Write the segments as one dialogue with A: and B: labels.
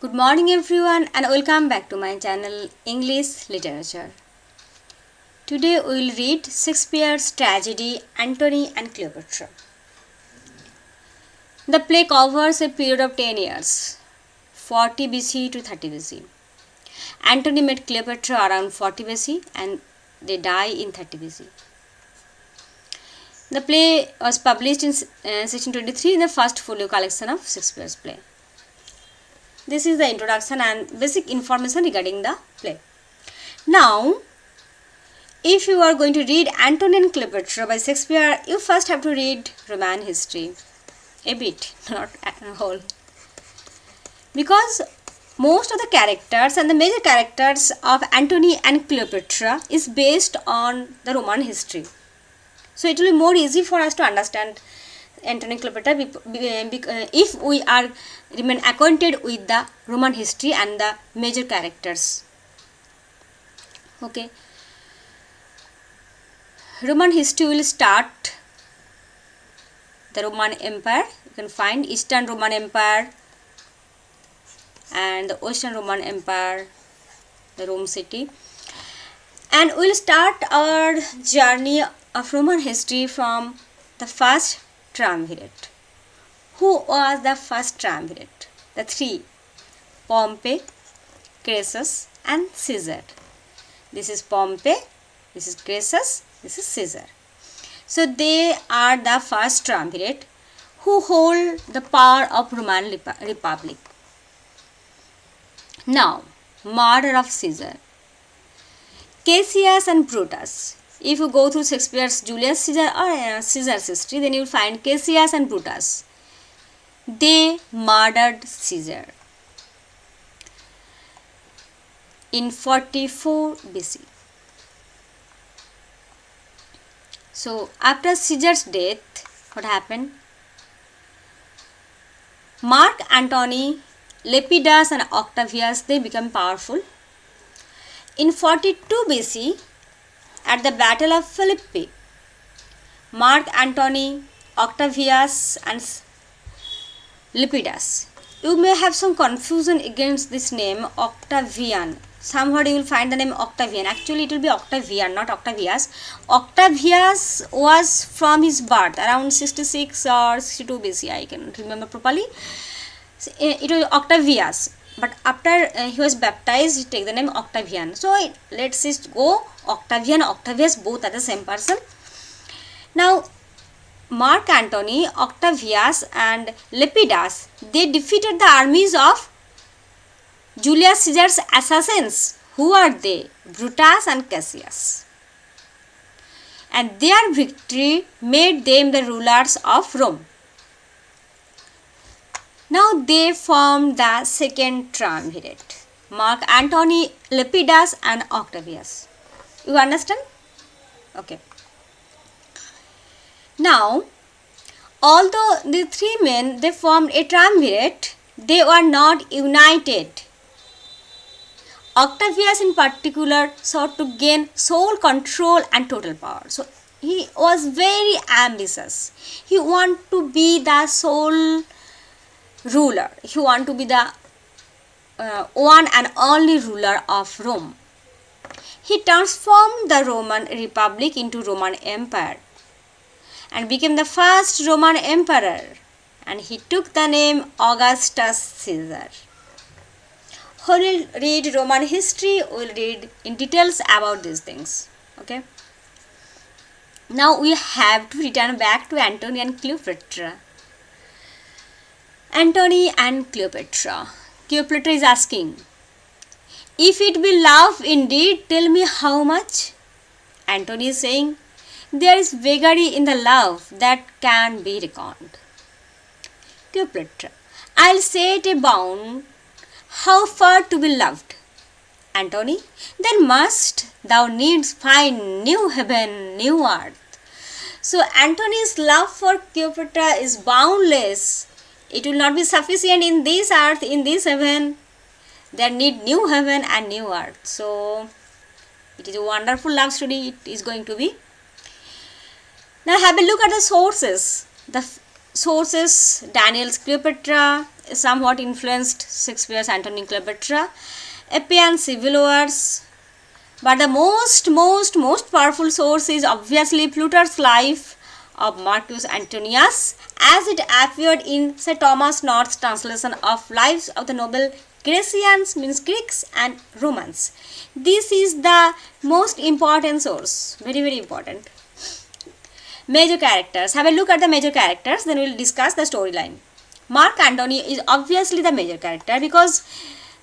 A: Good morning everyone and welcome back to my channel English Literature. Today we will read Shakespeare's tragedy Antony and Cleopatra. The play covers a period of 10 years, 40 BC to 30 BC. Antony met Cleopatra around 40 BC and they die in 30 BC. The play was published in 1623 in the first folio collection of Shakespeare's play. This is the introduction and basic information regarding the play. Now, if you are going to read Antony and Cleopatra by Shakespeare, you first have to read Roman history. A bit, not a whole. Because most of the characters and the major characters of Antony and Cleopatra is based on the Roman history. So it will be more easy for us to understand Antony and Cleopatra if we are remain acquainted with the Roman history and the major characters. Okay. Roman history will start the Roman Empire. You can find Eastern Roman Empire and the Western Roman Empire, the Rome city. And we will start our journey of Roman history from the first triumvirate. Who was the first triumvirate? The three: Pompey, Crassus and Caesar. This is Pompey, this is Crassus, this is Caesar. So they are the first triumvirate who hold the power of Roman Republic. Now, murder of Caesar. Cassius and Brutus. If you go through Shakespeare's Julius Caesar or Caesar's history, then you will find Cassius and Brutus. They murdered Caesar in 44 BC. So after Caesar's death, what happened? Mark Antony, Lepidus and Octavius, they become powerful. In 42 BC, at the Battle of Philippi, Mark Antony, Octavius and Lepidus. You may have some confusion against this name Octavian. Somewhere you will find the name Octavian. Actually, it will be Octavian, not Octavius. Octavius was from his birth around 66 or 62 BC. I cannot remember properly. It was Octavius. But after he was baptized, he take the name Octavian. So let's just go Octavian, Octavius, both are the same person. Now, Mark Antony, Octavius and Lepidus, they defeated the armies of Julius Caesar's assassins. Who are they? Brutus and Cassius. And their victory made them the rulers of Rome. Now they formed the second triumvirate. Mark Antony, Lepidus and Octavius. You understand? Okay. Now, although the three men, they formed a triumvirate, they were not united. Octavius in particular sought to gain sole control and total power. So he was very ambitious. He wanted to be the sole ruler. He wanted to be the one and only ruler of Rome. He transformed the Roman Republic into Roman Empire and became the first Roman emperor, and he took the name Augustus Caesar. Who will read Roman history will read in details about these things. Okay. Now we have to return back to Antony and Cleopatra. Antony and Cleopatra. Cleopatra is asking, if it be love indeed, tell me how much? Antony is saying, there is vagary in the love that can be reckoned. Cleopatra, I'll set a bound, how far to be loved? Antony, then must thou needs find new heaven, new earth. So Antony's love for Cleopatra is boundless. It will not be sufficient in this earth, in this heaven. There need new heaven and new earth. So it is a wonderful love story. It is going to be. Now have a look at the sources. The sources: Daniel's Cleopatra, somewhat influenced Shakespeare's Antony and Cleopatra, Epian civil wars. But the most powerful source is obviously Plutarch's life of Marcus Antonius, as it appeared in Sir Thomas North's translation of Lives of the Noble Grecians, means Greeks and Romans. This is the most important source, very important. Major characters. Have a look at the major characters, then we will discuss the storyline. Mark Antony is obviously the major character because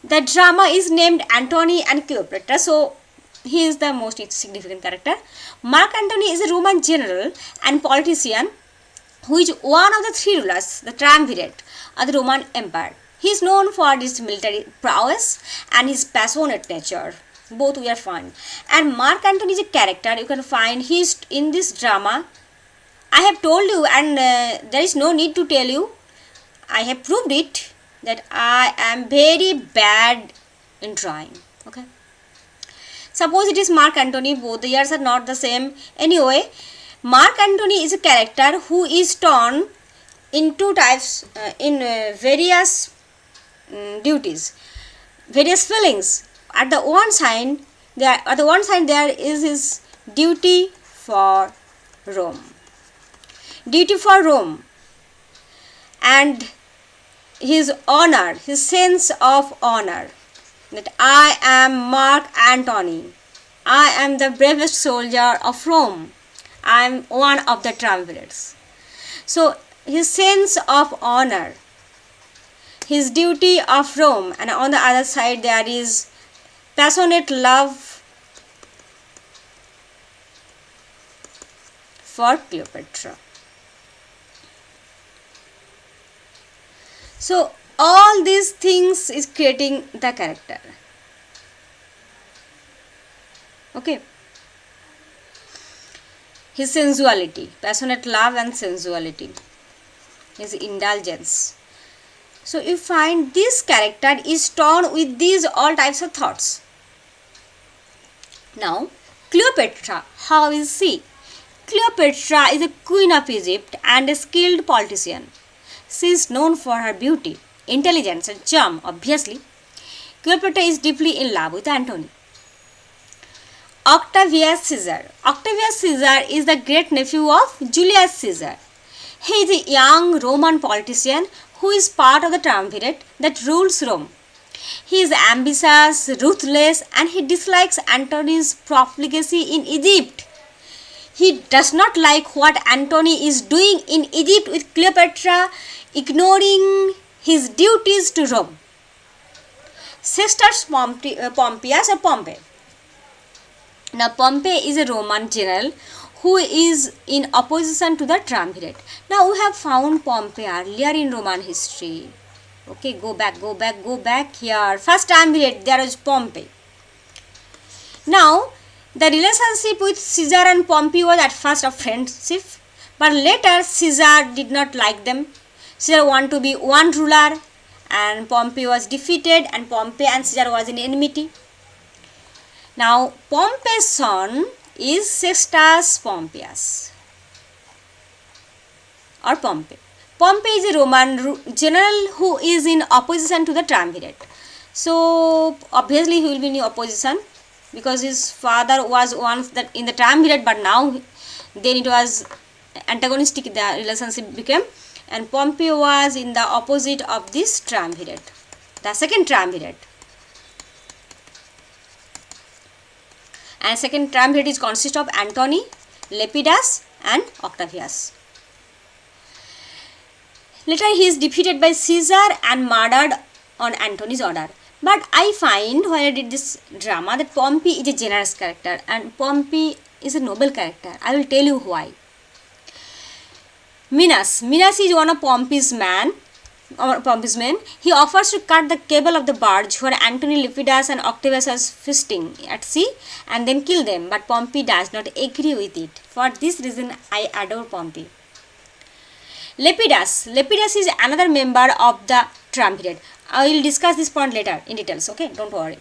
A: the drama is named Antony and Cleopatra, so he is the most significant character. Mark Antony is a Roman general and politician who is one of the three rulers, the triumvirate of the Roman Empire. He is known for his military prowess and his passionate nature. Both we are fine. And Mark Antony is a character you can find. He is in this drama. I have told you, and there is no need to tell you. I have proved it that I am very bad in drawing. Okay. Suppose it is Mark Antony, both the years are not the same. Anyway, Mark Antony is a character who is torn in two types, in various duties, various feelings. At the one side, there is his duty for Rome. Duty for Rome and his honor, his sense of honor, that I am Mark Antony, I am the bravest soldier of Rome, I am one of the triumvirates. So his sense of honor, his duty of Rome, and on the other side there is passionate love for Cleopatra. So all these things is creating the character. Okay. His sensuality, passionate love and sensuality, his indulgence. So you find this character is torn with these all types of thoughts. Now, Cleopatra, how is she? Cleopatra is a queen of Egypt and a skilled politician. She is known for her beauty, intelligence and charm, obviously. Cleopatra is deeply in love with Antony. Octavius Caesar. Octavius Caesar is the great nephew of Julius Caesar. He is a young Roman politician who is part of the triumvirate that rules Rome. He is ambitious, ruthless, and he dislikes Antony's profligacy in Egypt. He does not like what Antony is doing in Egypt with Cleopatra, ignoring his duties to Rome. Sextus Pompeius or Pompey. Now Pompey is a Roman general who is in opposition to the triumvirate. Now we have found Pompey earlier in Roman history. Okay, go back here. First triumvirate, there is Pompey. Now the relationship with Caesar and Pompey was at first a friendship, but later Caesar did not like them. Caesar wanted to be one ruler and Pompey was defeated, and Pompey and Caesar was in enmity. Now Pompey's son is Sextus Pompeius or Pompey. Pompey is a Roman general who is in opposition to the triumvirate. So obviously he will be in opposition because his father was once that in the triumvirate, but now then it was antagonistic, the relationship became, and Pompey was in the opposite of this triumvirate, the second triumvirate. And second triumvirate is consists of Antony, Lepidus and Octavius. Later he is defeated by Caesar and murdered on Antony's order. But I find when I did this drama that Pompey is a generous character and Pompey is a noble character. I will tell you why. Minos is one of Pompey's men. He offers to cut the cable of the barge where Antony, Lepidus and Octavius are feasting at sea and then kill them, but Pompey does not agree with it. For this reason I adore Pompey. Lepidus is another member of the triumvirate. I will discuss this point later in details, okay, don't worry.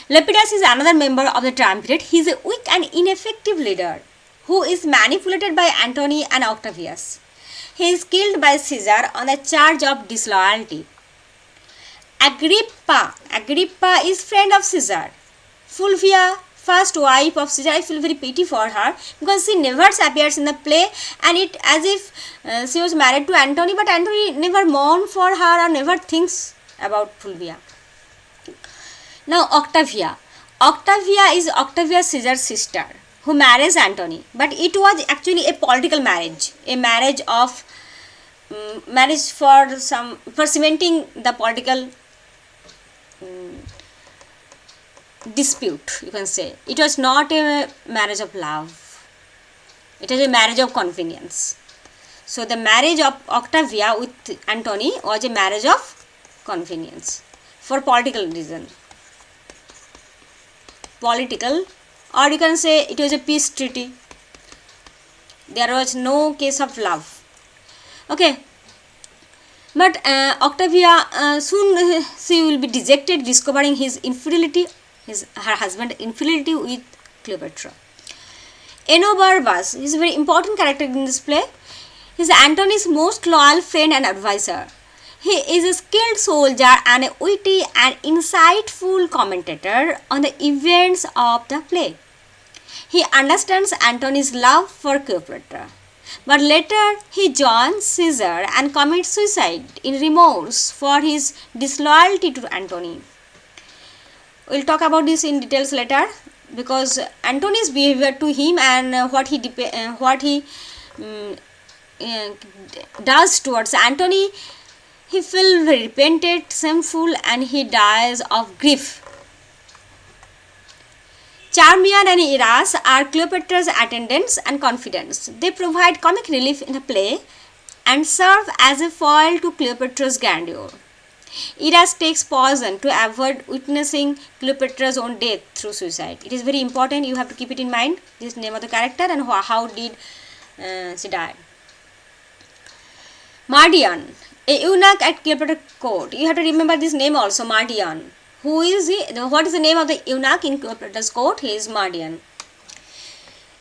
A: Lepidus is another member of the triumvirate. He is a weak and ineffective leader who is manipulated by Antony and Octavius. He is killed by Caesar on the charge of disloyalty. Agrippa is friend of Caesar. Fulvia, first wife of Caesar, I feel very pity for her because she never appears in the play, and it as if she was married to Antony, but Antony never mourns for her or never thinks about Fulvia. Now Octavia. Octavia is Octavius Caesar's sister who marries Antony, but it was actually a political marriage, a marriage of marriage for cementing the political dispute, you can say. It was not a marriage of love, it was a marriage of convenience. So the marriage of Octavia with Antony was a marriage of convenience for political reason. Political, or you can say it was a peace treaty. There was no case of love. Okay. But Octavia soon she will be dejected, discovering his infidelity, her husband's infidelity with Cleopatra. Enobarbus is a very important character in this play. He is Antony's most loyal friend and advisor. He is a skilled soldier and a witty and insightful commentator on the events of the play. He understands Antony's love for Cleopatra, but later he joins Caesar and commits suicide in remorse for his disloyalty to Antony. We will talk about this in details later, because Antony's behavior to him and what he does towards Antony, he feels repentant, shameful, and he dies of grief. Charmian and Eras are Cleopatra's attendants and confidants. They provide comic relief in the play and serve as a foil to Cleopatra's grandeur. Eras takes poison to avoid witnessing Cleopatra's own death through suicide. It is very important, you have to keep it in mind, this name of the character and how did she die. Mardion, a eunuch at Cleopatra's court. You have to remember this name also, Mardion. Who is he? What is the name of the eunuch in Cleopatra's court? He is Mardion.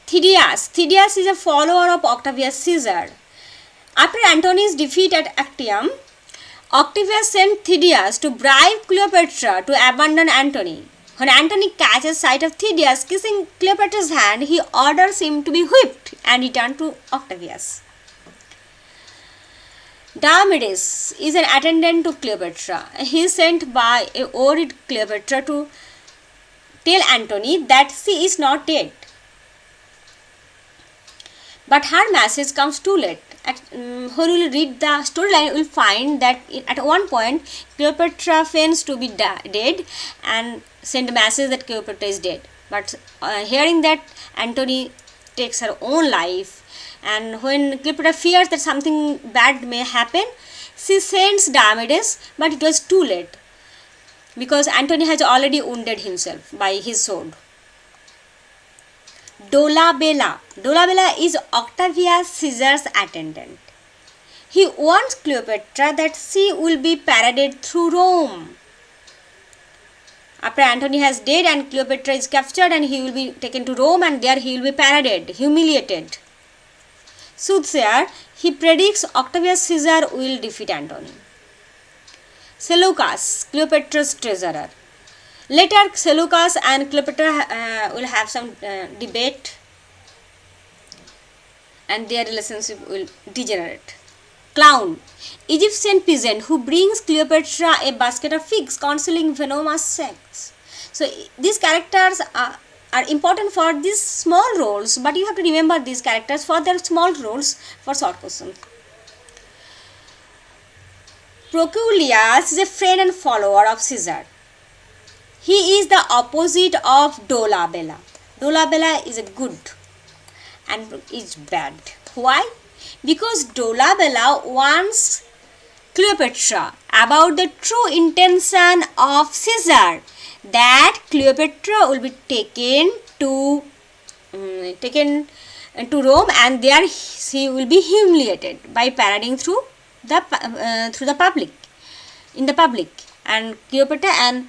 A: Theseus is a follower of Octavius Caesar. After Antony's defeat at Actium, Octavius sent Theseus to bribe Cleopatra to abandon Antony. When Antony catches sight of Theseus kissing Cleopatra's hand, he orders him to be whipped and returned to Octavius. Diomedes is an attendant to Cleopatra. He is sent by a worried Cleopatra to tell Antony that she is not dead. But her message comes too late. When we will read the storyline, we will find that at one point Cleopatra feigns to be dead and send a message that Cleopatra is dead. But hearing that, Antony takes her own life. And when Cleopatra fears that something bad may happen, she sends Diomedes, but it was too late because Antony has already wounded himself by his sword. Dolabella is Octavius Caesar's attendant. He warns Cleopatra that she will be paraded through Rome. After Antony has died and Cleopatra is captured, and he will be taken to Rome, and there he will be paraded, humiliated. Soothsayer, he predicts Octavius Caesar will defeat Antony. Seleucus, Cleopatra's treasurer. Later, Seleucus and Cleopatra will have some debate, and their relationship will degenerate. Clown, Egyptian peasant who brings Cleopatra a basket of figs counseling venomous sex. So these characters are important for these small roles, but you have to remember these characters for their small roles for short questions. Proculius is a friend and follower of Caesar. He is the opposite of Dolabella. Dolabella is a good and is bad. Why? Because Dolabella warns Cleopatra about the true intention of Caesar, that Cleopatra will be taken to Rome, and there she will be humiliated by parading through the public, in the public, and Cleopatra and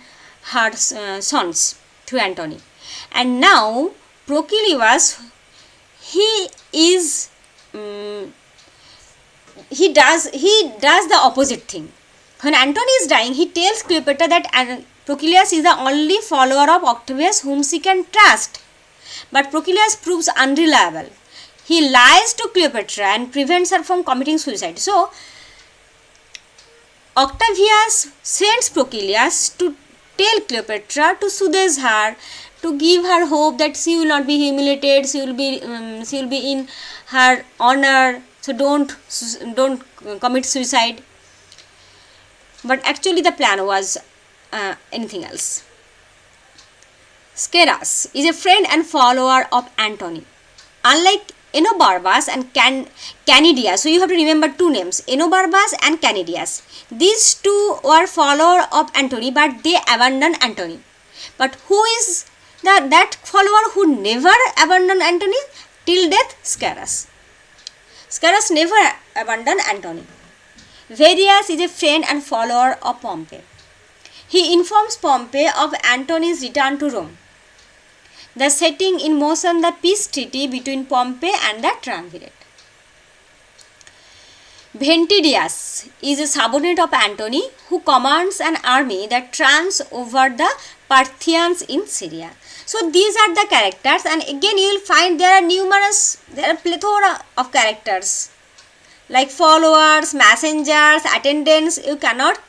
A: her sons through Antony. And now Proculius, he is he does the opposite thing. When Antony is dying, he tells Cleopatra that Proclius is the only follower of Octavius whom she can trust. But Proclius proves unreliable. He lies to Cleopatra and prevents her from committing suicide. So, Octavius sends Proclius to tell Cleopatra to soothe her, to give her hope that she will not be humiliated, she will be in her honor. So don't commit suicide. But actually, the plan was anything else. Scaurus is a friend and follower of Antony. Unlike Enobarbus and Canidius, so you have to remember two names, Enobarbus and Canidius. These two were followers of Antony, but they abandoned Antony. But who is that follower who never abandoned Antony till death? Scaurus. Scaurus never abandoned Antony. Varius is a friend and follower of Pompey. He informs Pompey of Antony's return to Rome, thus setting in motion the peace treaty between Pompey and the Triumvirate. Ventidius is a subordinate of Antony who commands an army that triumphs over the Parthians in Syria. So these are the characters, and again you will find there are plethora of characters like followers, messengers, attendants. You cannot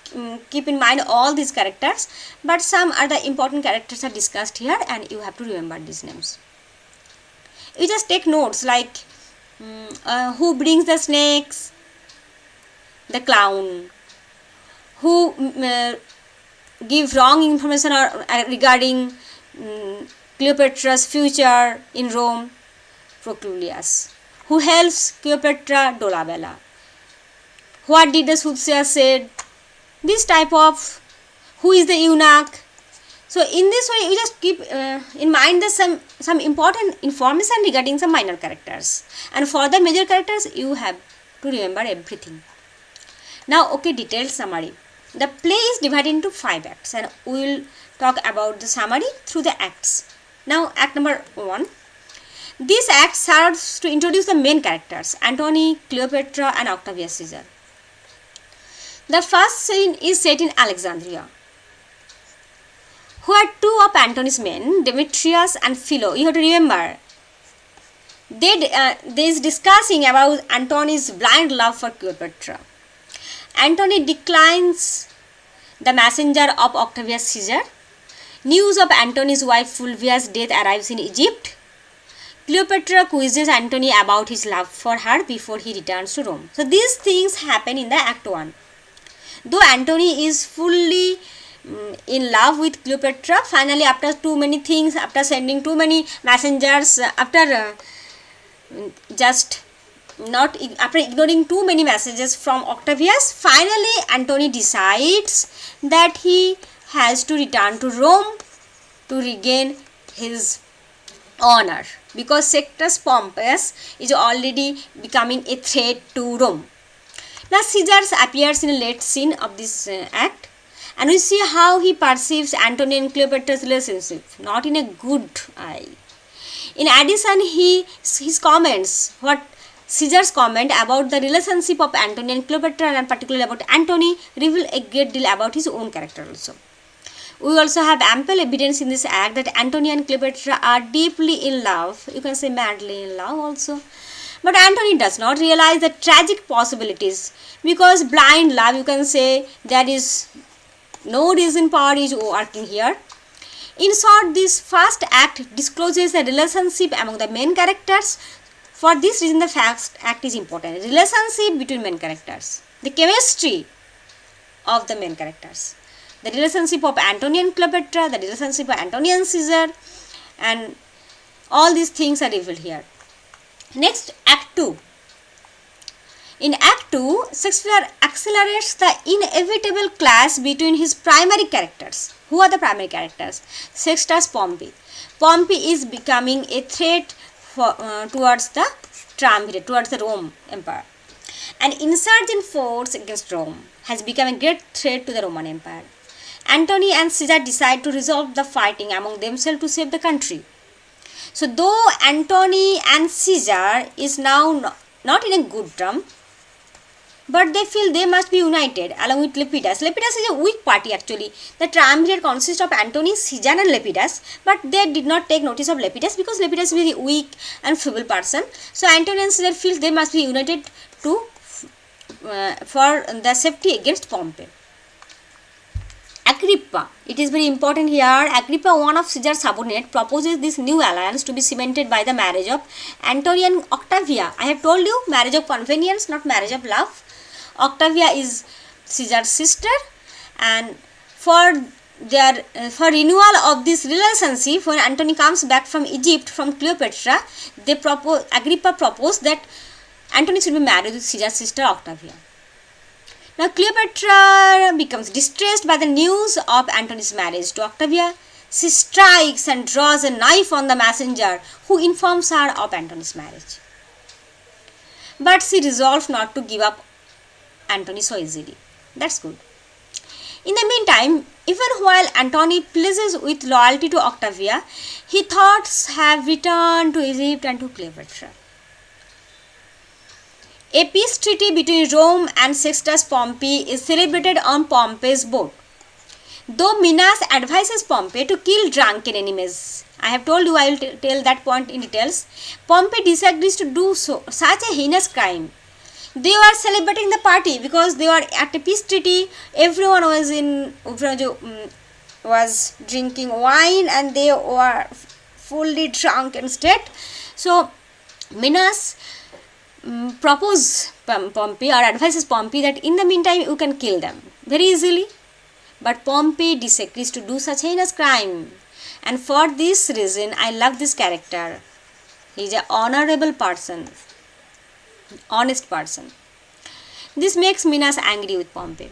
A: keep in mind all these characters, but some are the important characters are discussed here, and you have to remember these names. You just take notes like who brings the snakes, the clown, who give wrong information regarding Cleopatra's future in Rome, Proclius. Who helps Cleopatra, Dolabella. What did the soothsayer said? This type of, who is the eunuch? So in this way, you just keep in mind the some important information regarding some minor characters, and for the major characters you have to remember everything. Now, okay, detailed summary. The play is divided into 5 acts, and we will talk about the summary through the acts. Now, act number 1. This act serves to introduce the main characters, Antony, Cleopatra and Octavius Caesar. The first scene is set in Alexandria, who are two of Antony's men, Demetrius and Philo. You have to remember, they is discussing about Antony's blind love for Cleopatra. Antony declines the messenger of Octavius Caesar. News of Antony's wife Fulvia's death arrives in Egypt. Cleopatra quizzes Antony about his love for her before he returns to Rome. So these things happen in the Act 1. Though Antony is fully in love with Cleopatra, finally after too many things, after sending too many messengers, after ignoring too many messages from Octavius, finally Antony decides that he has to return to Rome to regain his honor, because Sextus Pompeius is already becoming a threat to Rome. Now Caesar appears in a late scene of this act, and we see how he perceives Antony and Cleopatra's relationship, not in a good eye. In addition, his comments, what Caesar's comment about the relationship of Antony and Cleopatra, and particularly about Antony, reveal a great deal about his own character also. We also have ample evidence in this act that Antony and Cleopatra are deeply in love, you can say madly in love also. But Antony does not realize the tragic possibilities, because blind love, you can say, there is no reason power is working here. In short, this first act discloses the relationship among the main characters. For this reason, the first act is important. Relationship between main characters, the chemistry of the main characters, the relationship of Antony and Cleopatra, the relationship of Antony and Caesar, and all these things are revealed here. Next, Act 2. In Act 2, Shakespeare accelerates the inevitable clash between his primary characters. Who are the primary characters? Sextus Pompey. Pompey is becoming a threat towards the Triumvirate, towards the Rome Empire. An insurgent force against Rome has become a great threat to the Roman Empire. Antony and Caesar decide to resolve the fighting among themselves to save the country. So though Antony and Caesar is now not in a good term, but they feel they must be united along with Lepidus. Lepidus is a weak party actually. The triumvirate consists of Antony, Caesar and Lepidus, but they did not take notice of Lepidus because Lepidus is a very weak and feeble person. So Antony and Caesar feel they must be united to for the safety against Pompey. Agrippa, it is very important here. Agrippa, one of Caesar's subordinates, proposes this new alliance to be cemented by the marriage of Antony and Octavia. I have told you, marriage of convenience, not marriage of love. Octavia is Caesar's sister, and for renewal of this relationship, when Antony comes back from Egypt from Cleopatra, Agrippa proposed that Antony should be married with Caesar's sister Octavia. Now Cleopatra becomes distressed by the news of Antony's marriage to Octavia. She strikes and draws a knife on the messenger who informs her of Antony's marriage. But she resolves not to give up Antony so easily. That's good. In the meantime, even while Antony pleases with loyalty to Octavia, his thoughts have returned to Egypt and to Cleopatra. A peace treaty between Rome and Sextus Pompey is celebrated on Pompey's boat. Though Minas advises Pompey to kill drunken enemies, I have told you, I will tell that point in details, Pompey disagrees to do so, such a heinous crime. They were celebrating the party because they were at a peace treaty. Everyone was drinking wine and they were fully drunk instead. So Minas proposes Pompey or advises Pompey that in the meantime you can kill them very easily. But Pompey disagrees to do such heinous crime. And for this reason, I love this character. He is an honorable person, honest person. This makes Minas angry with Pompey.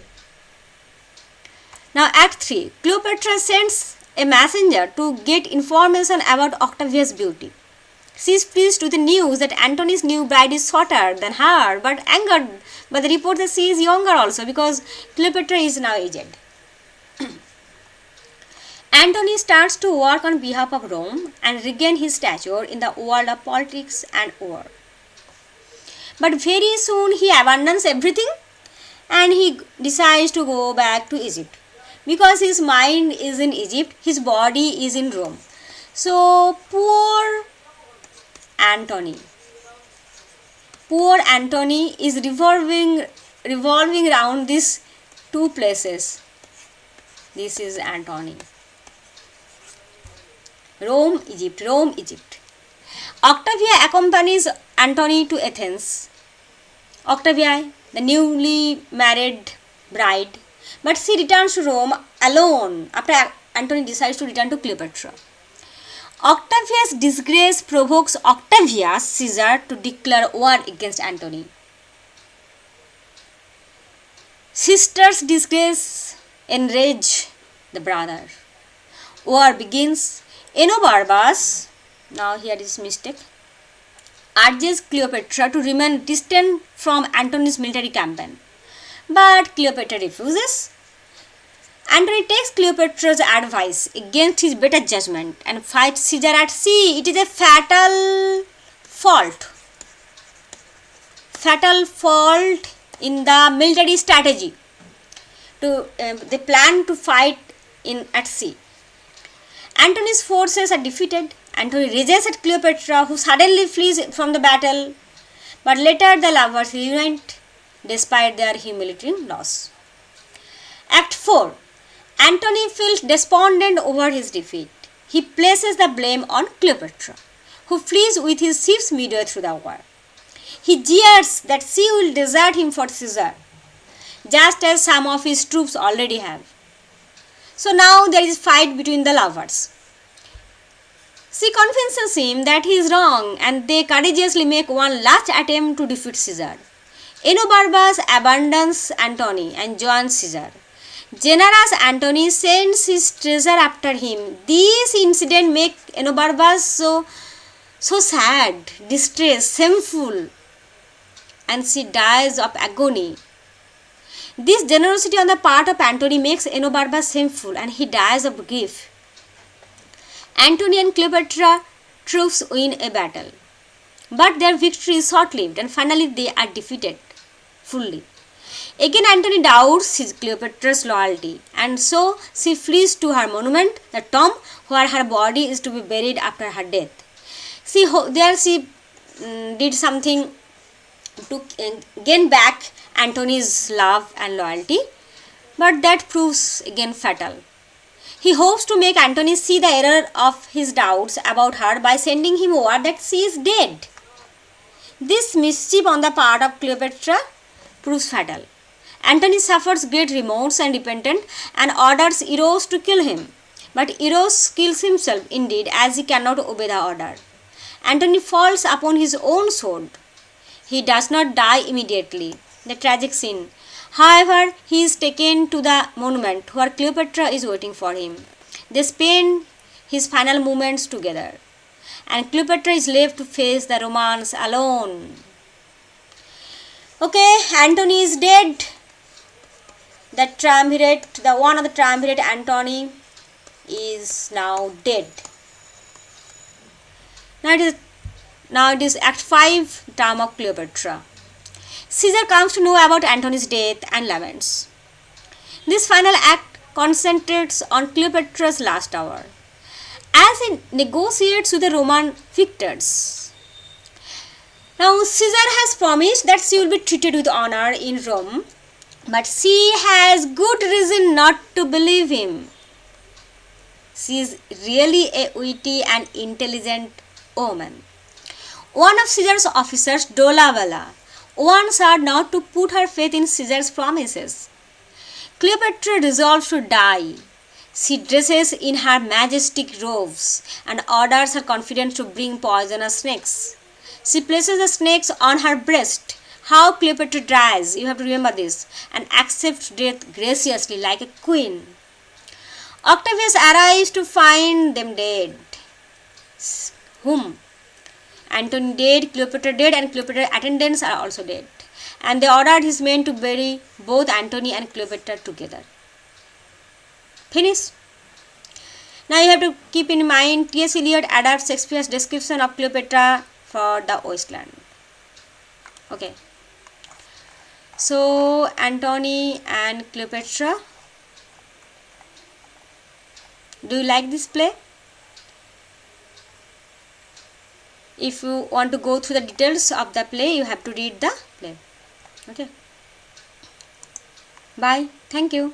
A: Now Act 3. Cleopatra sends a messenger to get information about Octavia's beauty. She is pleased with the news that Antony's new bride is shorter than her, but angered by the report that she is younger also because Cleopatra is now aged. Antony starts to work on behalf of Rome and regain his stature in the world of politics and war. But very soon he abandons everything and he decides to go back to Egypt. Because his mind is in Egypt, his body is in Rome. So poor Antony is revolving around these two places. This is Antony. Rome, Egypt. Octavia accompanies Antony to Athens. Octavia, the newly married bride, but she returns to Rome alone after Antony decides to return to Cleopatra. Octavia's disgrace provokes Octavius Caesar to declare war against Antony. Sister's disgrace enrages the brother. War begins. Enobarbus, now here is mistake, urges Cleopatra to remain distant from Antony's military campaign. But Cleopatra refuses. Antony takes Cleopatra's advice against his better judgment and fights Caesar at sea. It is a fatal fault in the military strategy. They plan to fight at sea. Antony's forces are defeated. Antony rages at Cleopatra, who suddenly flees from the battle. But later the lovers reunite despite their humiliating loss. Act 4. Antony feels despondent over his defeat. He places the blame on Cleopatra, who flees with his ships midway through the war. He jeers that she will desert him for Caesar, just as some of his troops already have. So now there is fight between the lovers. She convinces him that he is wrong and they courageously make one last attempt to defeat Caesar. Enobarbus abandons Antony and joins Caesar. Generous Antony sends his treasure after him. This incident makes Enobarbus so sad, distressed, shameful, and she dies of agony. This generosity on the part of Antony makes Enobarbus shameful and he dies of grief. Antony and Cleopatra troops win a battle, but their victory is short-lived and finally they are defeated fully. Again, Antony doubts his Cleopatra's loyalty, and so she flees to her monument, the tomb, where her body is to be buried after her death. There she did something to gain back Antony's love and loyalty, but that proves again fatal. He hopes to make Antony see the error of his doubts about her by sending him word that she is dead. This mischief on the part of Cleopatra proves fatal. Antony suffers great remorse and repentance and orders Eros to kill him. But Eros kills himself indeed, as he cannot obey the order. Antony falls upon his own sword. He does not die immediately. The tragic scene. However, he is taken to the monument where Cleopatra is waiting for him. They spend his final moments together, and Cleopatra is left to face the romance alone. Okay, Antony is dead. The one of the triumvirate, Antony, is now dead. Now it is Act 5, Time of Cleopatra. Caesar comes to know about Antony's death and laments. This final act concentrates on Cleopatra's last hour, as he negotiates with the Roman victors. Now Caesar has promised that she will be treated with honor in Rome, but she has good reason not to believe him. She is really a witty and intelligent woman. One of Caesar's officers, Dolabella, warns her not to put her faith in Caesar's promises. Cleopatra resolves to die. She dresses in her majestic robes and orders her confidants to bring poisonous snakes. She places the snakes on her breast. How Cleopatra dies, you have to remember this, and accepts death graciously like a queen. Octavius arrives to find them dead. Whom? Antony dead, Cleopatra dead, and Cleopatra's attendants are also dead. And they ordered his men to bury both Antony and Cleopatra together. Finish. Now you have to keep in mind T.S. Eliot adapts Shakespeare's description of Cleopatra for the wasteland. Okay. So Antony and Cleopatra. Do you like this play? If you want to go through the details of the play, you have to read the play. Okay. Bye. Thank you.